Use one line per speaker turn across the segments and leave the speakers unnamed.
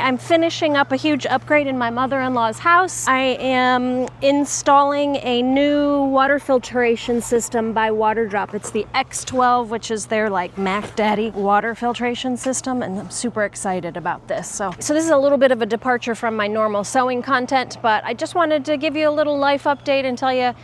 I'm finishing up a huge upgrade in my mother-in-law's house. I am installing a new water filtration system by Waterdrop. It's the X12, which is their like Mac Daddy water filtration system, and I'm super excited about this. So this is a little bit of a departure from my normal sewing content, but I just wanted to give you a little life update and tell you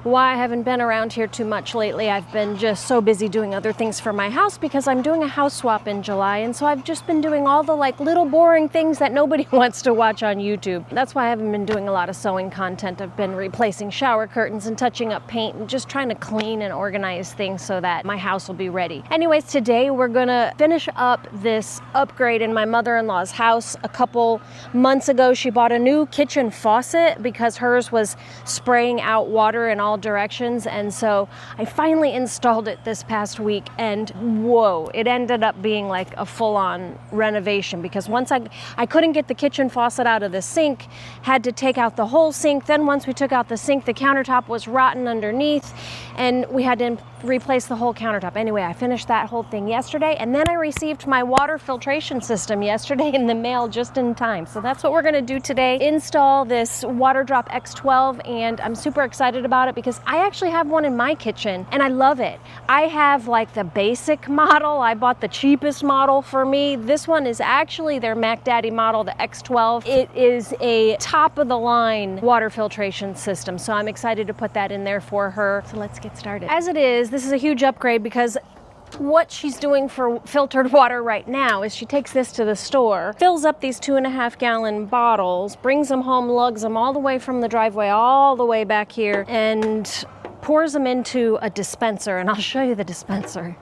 why I haven't been around here too much lately. I've been just so busy doing other things for my house because I'm doing a house swap in July, and so I've just been doing all the like little boring things that nobody wants to watch on YouTube. That's why I haven't been doing a lot of sewing content. I've been replacing shower curtains and touching up paint and just trying to clean and organize things so that my house will be ready. Anyways, today we're gonna finish up this upgrade in my mother-in-law's house. A couple months ago, she bought a new kitchen faucet because hers was spraying out water in all directions, and so I finally installed it this past week, and whoa, it ended up being like a full-on renovation because once I couldn't get the kitchen faucet out of the sink, had to take out the whole sink. Then once we took out the sink, the countertop was rotten underneath and we had to replace the whole countertop. Anyway, I finished that whole thing yesterday, and then I received my water filtration system yesterday in the mail just in time. So that's what we're gonna do today, install this Waterdrop X12, and I'm super excited about it because I actually have one in my kitchen and I love it. I have like the basic model. I bought the cheapest model for me. This one is actually their Mac Daddy model, the X12. It is a top of the line water filtration system, so I'm excited to put that in there for her. So let's get started. As it is, this is a huge upgrade because what she's doing for filtered water right now is she takes this to the store, fills up these 2.5 gallon bottles, brings them home, lugs them all the way from the driveway all the way back here, and pours them into a dispenser, and I'll show you the dispenser.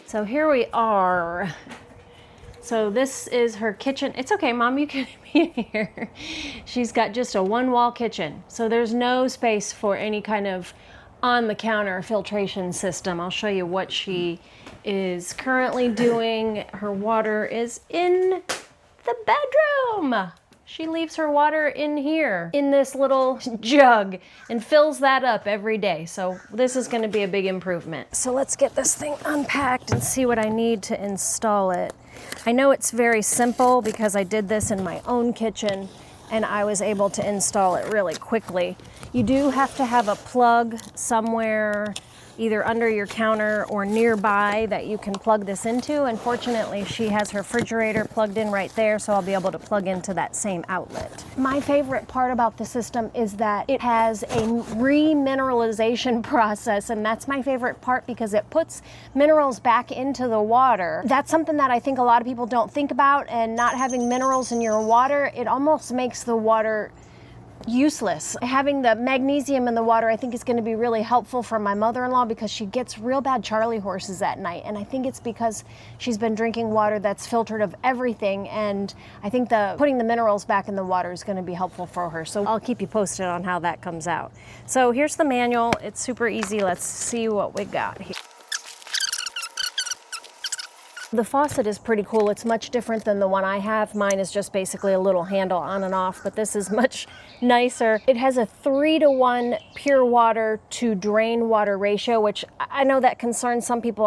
So here we are. So this is her kitchen. It's okay, Mom, you can be here. She's got just a one-wall kitchen, so there's no space for any kind of on-the-counter filtration system. I'll show you what she is currently doing. Her water is in the bedroom. She leaves her water in here, in this little jug, and fills that up every day. So this is gonna be a big improvement. So let's get this thing unpacked and see what I need to install it. I know it's very simple because I did this in my own kitchen and I was able to install it really quickly. You do have to have a plug somewhere, either under your counter or nearby, that you can plug this into. And fortunately, she has her refrigerator plugged in right there, so I'll be able to plug into that same outlet. My favorite part about the system is that it has a remineralization process, and that's my favorite part because it puts minerals back into the water. That's something that I think a lot of people don't think about, and not having minerals in your water, it almost makes the water useless. Having the magnesium in the water I think is going to be really helpful for my mother-in-law because she gets real bad Charlie horses at night, and I think it's because she's been drinking water that's filtered of everything, and I think putting the minerals back in the water is going to be helpful for her. So I'll keep you posted on how that comes out. So here's the manual. It's super easy. Let's see what we got here. The faucet is pretty cool. It's much different than the one I have. Mine is just basically a little handle on and off, but this is much nicer. It has a 3-to-1 pure water to drain water ratio, which I know that concerns some people.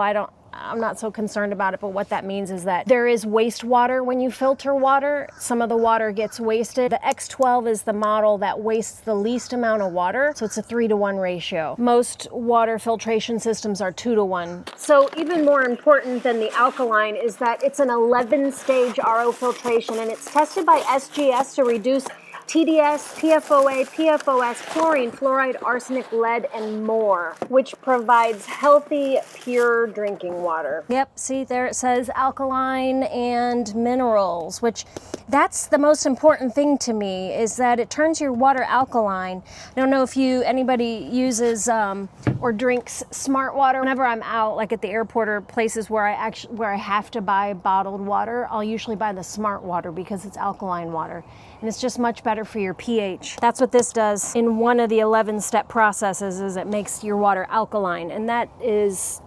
I'm not so concerned about it, but what that means is that there is wastewater when you filter water. Some of the water gets wasted. The X12 is the model that wastes the least amount of water, so it's a 3-to-1 ratio. Most water filtration systems are 2-to-1. So even more important than the alkaline is that it's an 11-stage RO filtration, and it's tested by SGS to reduce TDS, PFOA, PFOS, chlorine, fluoride, arsenic, lead, and more, which provides healthy, pure drinking water. Yep, see there it says alkaline and minerals, which that's the most important thing to me, is that it turns your water alkaline. I don't know if anybody uses or drinks smart water. Whenever I'm out, like at the airport or places where I have to buy bottled water, I'll usually buy the smart water because it's alkaline water. And it's just much better for your pH. That's what this does in one of the 11-step processes, is it makes your water alkaline. And that is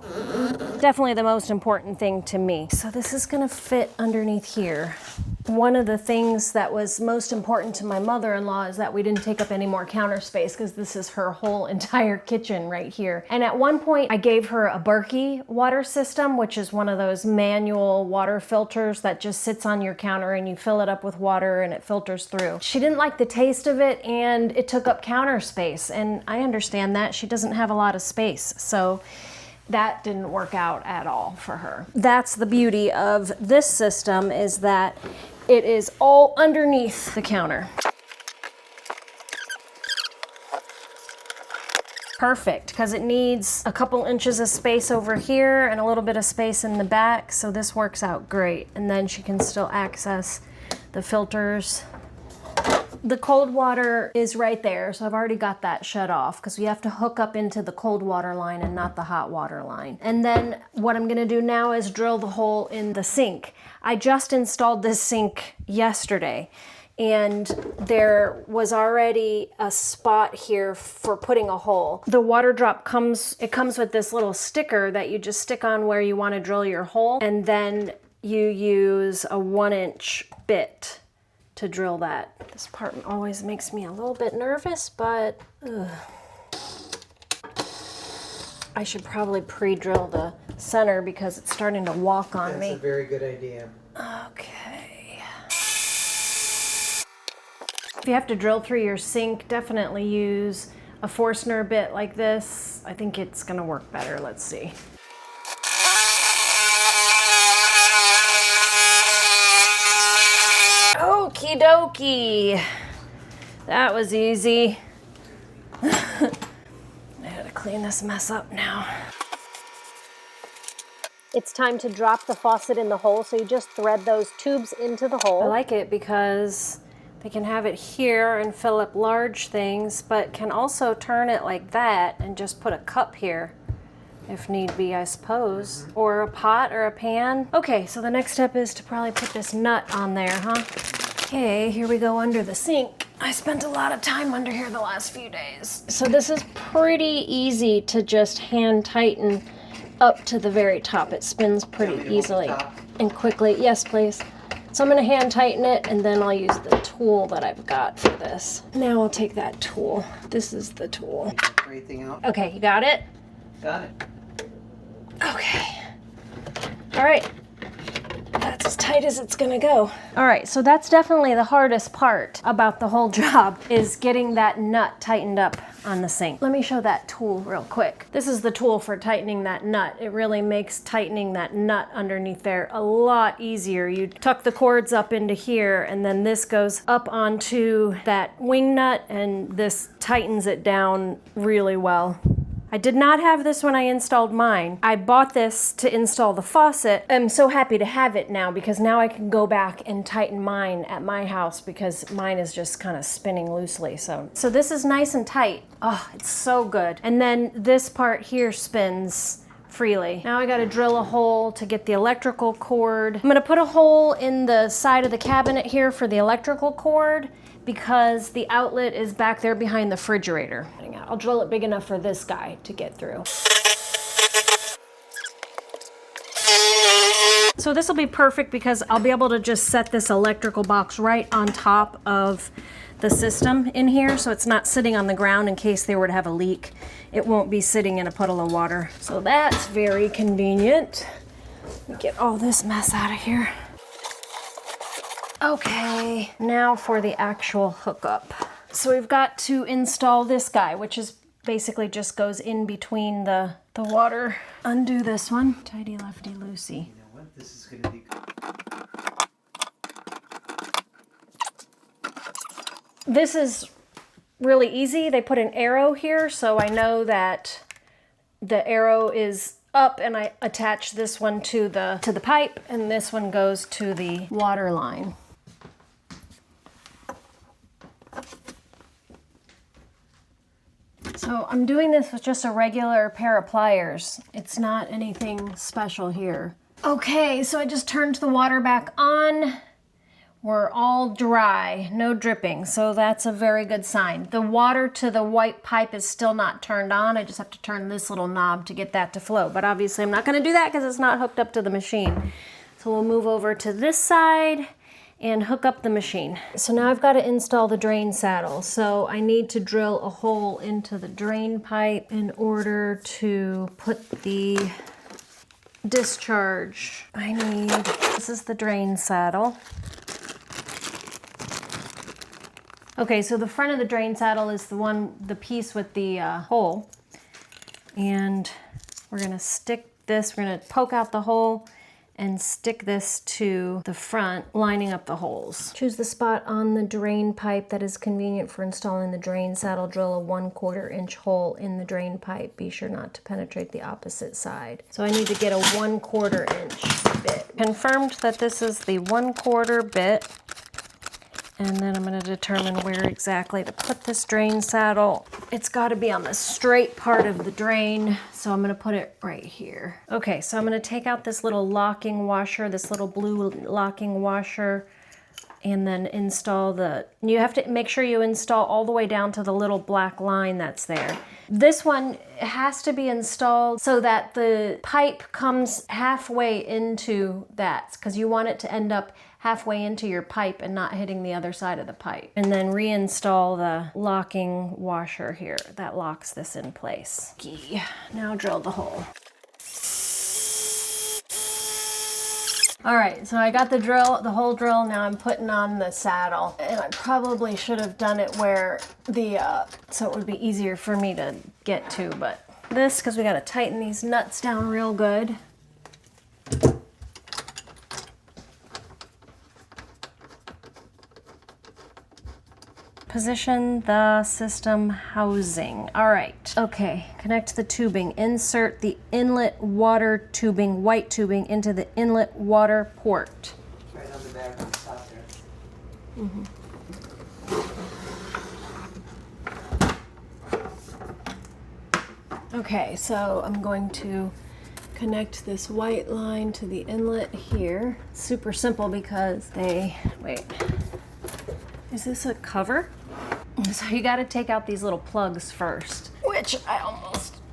definitely the most important thing to me. So this is gonna fit underneath here. One of the things that was most important to my mother-in-law is that we didn't take up any more counter space, because this is her whole entire kitchen right here. And at one point I gave her a Berkey water system, which is one of those manual water filters that just sits on your counter and you fill it up with water and it filters through. She didn't like the taste of it and it took up counter space, and I understand that. She doesn't have a lot of space, so that didn't work out at all for her. That's the beauty of this system, is that it is all underneath the counter. Perfect, because it needs a couple inches of space over here and a little bit of space in the back, so this works out great. And then she can still access the filters. The cold water is right there, so I've already got that shut off, because we have to hook up into the cold water line and not the hot water line. And then what I'm gonna do now is drill the hole in the sink. I just installed this sink yesterday, and there was already a spot here for putting a hole. The Waterdrop comes with this little sticker that you just stick on where you want to drill your hole, and then you use a 1-inch bit to drill that. This part always makes me a little bit nervous, but I should probably pre-drill the center because it's starting to walk on me.
That's a very good idea.
Okay. If you have to drill through your sink, definitely use a Forstner bit like this. I think it's gonna work better. Let's see. Okie dokie. That was easy. I gotta clean this mess up now. It's time to drop the faucet in the hole, so you just thread those tubes into the hole. I like it because they can have it here and fill up large things, but can also turn it like that and just put a cup here if need be, I suppose. Or a pot or a pan. Okay, so the next step is to probably put this nut on there, huh? Okay, here we go under the sink. I spent a lot of time under here the last few days. So this is pretty easy to just hand tighten up to the very top. It spins pretty easily and quickly. Yes, please. So I'm gonna hand tighten it, and then I'll use the tool that I've got for this. Now I'll take that tool. This is the tool.
Everything out.
Okay, you got it?
Got it.
Okay. All right. That's as tight as it's gonna go. All right, so that's definitely the hardest part about the whole job, is getting that nut tightened up on the sink. Let me show that tool real quick. This is the tool for tightening that nut. It really makes tightening that nut underneath there a lot easier. You tuck the cords up into here, and then this goes up onto that wing nut, and this tightens it down really well. I did not have this when I installed mine. I bought this to install the faucet. I'm so happy to have it now, because now I can go back and tighten mine at my house, because mine is just kind of spinning loosely. So this is nice and tight. Oh, it's so good. And then this part here spins freely. Now I gotta drill a hole to get the electrical cord. I'm gonna put a hole in the side of the cabinet here for the electrical cord, because the outlet is back there behind the refrigerator. I'll drill it big enough for this guy to get through. So this will be perfect, because I'll be able to just set this electrical box right on top of the system in here, so it's not sitting on the ground in case they were to have a leak. It won't be sitting in a puddle of water. So that's very convenient. Let me get all this mess out of here. Okay, now for the actual hookup. So we've got to install this guy, which is basically just goes in between the water. Undo this one. Tidy lefty loosey.
You know what? This is going to be good.
This is really easy. They put an arrow here, so I know that the arrow is up, and I attach this one to the pipe, and this one goes to the water line. So I'm doing this with just a regular pair of pliers. It's not anything special here. Okay, so I just turned the water back on. We're all dry, no dripping, so that's a very good sign. The water to the white pipe is still not turned on. I just have to turn this little knob to get that to flow, but obviously I'm not gonna do that because it's not hooked up to the machine. So we'll move over to this side, and hook up the machine. So now I've got to install the drain saddle. So I need to drill a hole into the drain pipe in order to put the discharge. This is the drain saddle. Okay, so the front of the drain saddle is the piece with the hole. And we're gonna stick this, we're gonna poke out the hole and stick this to the front, lining up the holes. Choose the spot on the drain pipe that is convenient for installing the drain saddle. Drill a 1/4 inch hole in the drain pipe. Be sure not to penetrate the opposite side. So I need to get a 1/4 inch bit. Confirmed that this is the 1/4 bit. And then I'm going to determine where exactly to put this drain saddle. It's got to be on the straight part of the drain, so I'm going to put it right here. Okay, so I'm going to take out this little locking washer, this little blue locking washer, and then install you have to make sure you install all the way down to the little black line that's there. This one has to be installed so that the pipe comes halfway into that, because you want it to end up halfway into your pipe and not hitting the other side of the pipe. And then reinstall the locking washer here that locks this in place. Okay, now drill the hole. All right, so I got the hole drill. Now I'm putting on the saddle, and I probably should have done it where so it would be easier for me to get to, but because we got to tighten these nuts down real good. Position the system housing. All right. Okay. Connect the tubing. Insert the inlet water tubing, white tubing, into the inlet water port.
Right on the back on the top there.
Mm-hmm. Okay, so I'm going to connect this white line to the inlet here. Super simple because wait. Is this a cover? So you got to take out these little plugs first, which I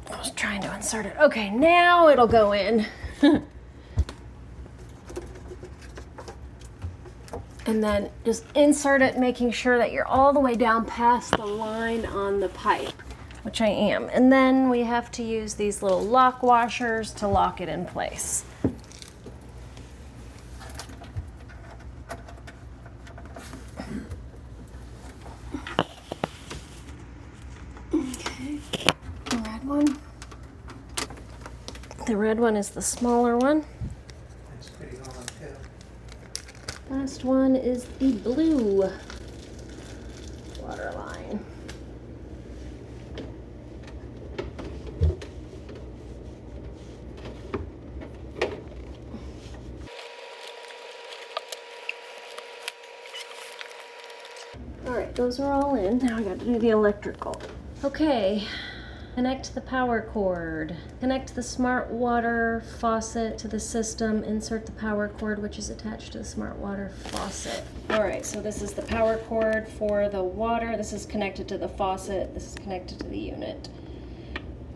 was trying to insert it. Okay, now it'll go in. And then just insert it, making sure that you're all the way down past the line on the pipe, which I am. And then we have to use these little lock washers to lock it in place. The red one is the smaller one.
That's pretty long too.
Last one is the blue water line. All right, those are all in. Now I got to do the electrical. Okay. Connect the power cord. Connect the smart water faucet to the system. Insert the power cord, which is attached to the smart water faucet. All right, so this is the power cord for the water. This is connected to the faucet. This is connected to the unit.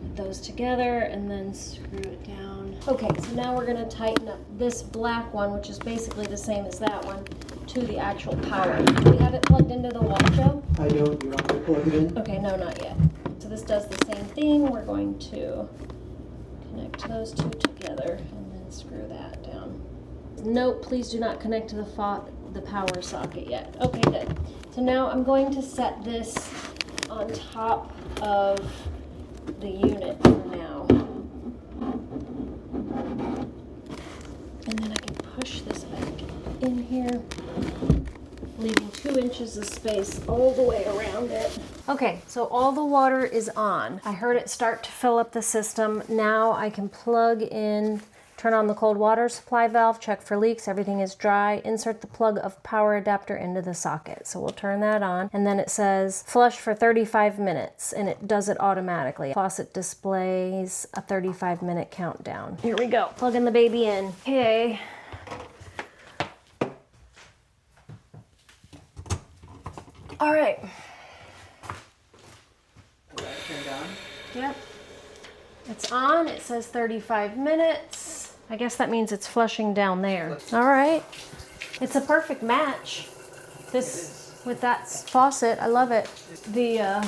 Put those together and then screw it down. Okay, so now we're gonna tighten up this black one, which is basically the same as that one, to the actual power. Do we have it plugged into the wall, Joe?
I don't. You want me to plug it in?
Okay, no, not yet. So this does the same thing. We're going to connect those two together and then screw that down. Note, please do not connect to the power socket yet. Okay, good. So now I'm going to set this on top of the unit for now. And then I can push this back in here, leaving 2 inches of space all the way around it. Okay, so all the water is on. I heard it start to fill up the system. Now I can plug in, turn on the cold water supply valve, check for leaks, everything is dry, insert the plug of power adapter into the socket. So we'll turn that on, and then it says flush for 35 minutes, and it does it automatically. Faucet displays a 35-minute countdown. Here we go, plugging the baby in. Okay. All right.
Turned on?
Yep. It's on. It says 35 minutes. I guess that means it's flushing down there. All right. It's a perfect match. This with that faucet, I love it. The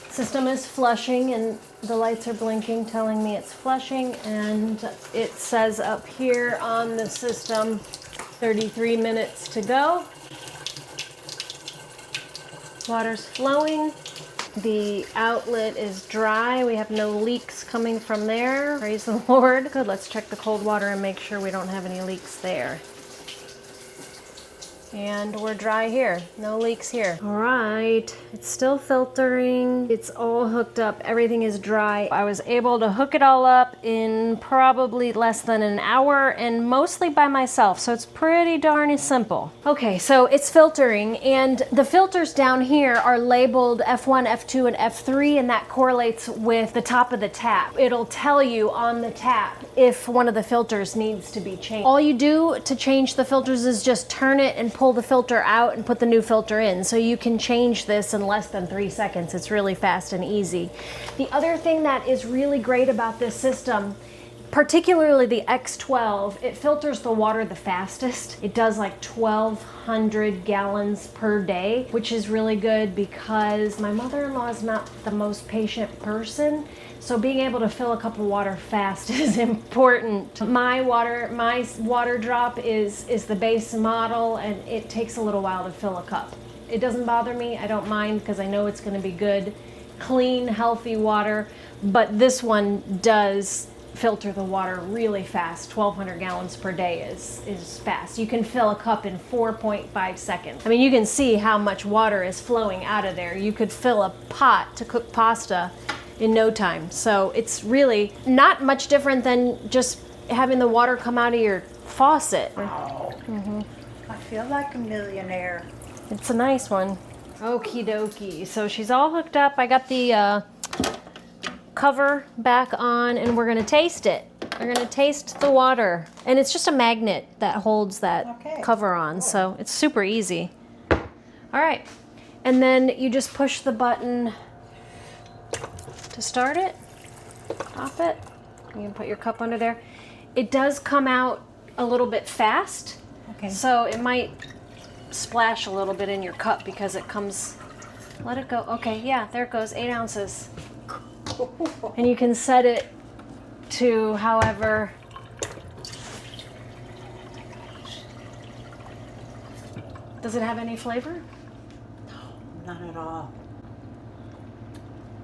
system is flushing and the lights are blinking telling me it's flushing, and it says up here on the system 33 minutes to go. Water's flowing. The outlet is dry. We have no leaks coming from there. Praise the Lord. Good, let's check the cold water and make sure we don't have any leaks there. And we're dry here. No leaks here. All right, it's still filtering. It's all hooked up. Everything is dry. I was able to hook it all up in probably less than an hour and mostly by myself. So it's pretty darn simple. Okay, so it's filtering, and the filters down here are labeled F1, F2, and F3, and that correlates with the top of the tap. It'll tell you on the tap if one of the filters needs to be changed. All you do to change the filters is just turn it and pull the filter out and put the new filter in. So you can change this in less than 3 seconds. It's really fast and easy. The other thing that is really great about this system, particularly the X12, it filters the water the fastest. It does like 1,200 gallons per day, which is really good because my mother-in-law is not the most patient person. So being able to fill a cup of water fast is important. My Waterdrop is the base model, and it takes a little while to fill a cup. It doesn't bother me. I don't mind because I know it's going to be good, clean, healthy water. But this one does filter the water really fast. 1,200 gallons per day is fast. You can fill a cup in 4.5 seconds. I mean, you can see how much water is flowing out of there. You could fill a pot to cook pasta in no time. So it's really not much different than just having the water come out of your faucet.
Wow. I feel like a millionaire.
It's a nice one. Okie dokie. So she's all hooked up. I got the cover back on, and we're gonna taste it. We're gonna taste the water. And it's just a magnet that holds that cover on. So it's super easy. All right. And then you just push the button to start it, pop it. You can put your cup under there. It does come out a little bit fast, so it might splash a little bit in your cup because it comes, let it go. Okay, yeah, there it goes, 8 ounces. And you can set it to however. Does it have any flavor?
No, not at all.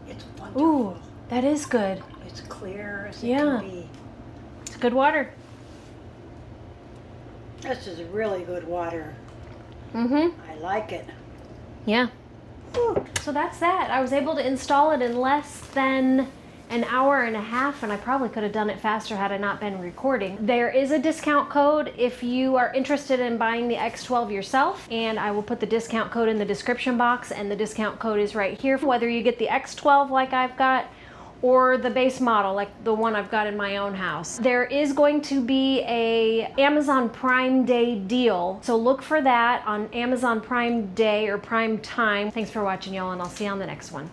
It's wonderful.
Ooh, that is good.
It's clear as it
Yeah.
can be.
It's good water.
This is really good water.
Mm-hmm.
I like it.
Yeah. So that's that. I was able to install it in less than an hour and a half, and I probably could have done it faster had I not been recording. There is a discount code if you are interested in buying the X12 yourself, and I will put the discount code in the description box, and the discount code is right here. Whether you get the X12 like I've got, or the base model like the one I've got in my own house. There is going to be a Amazon Prime Day deal, so look for that on Amazon Prime Day or Prime Time. Thanks for watching, y'all, and I'll see you on the next one.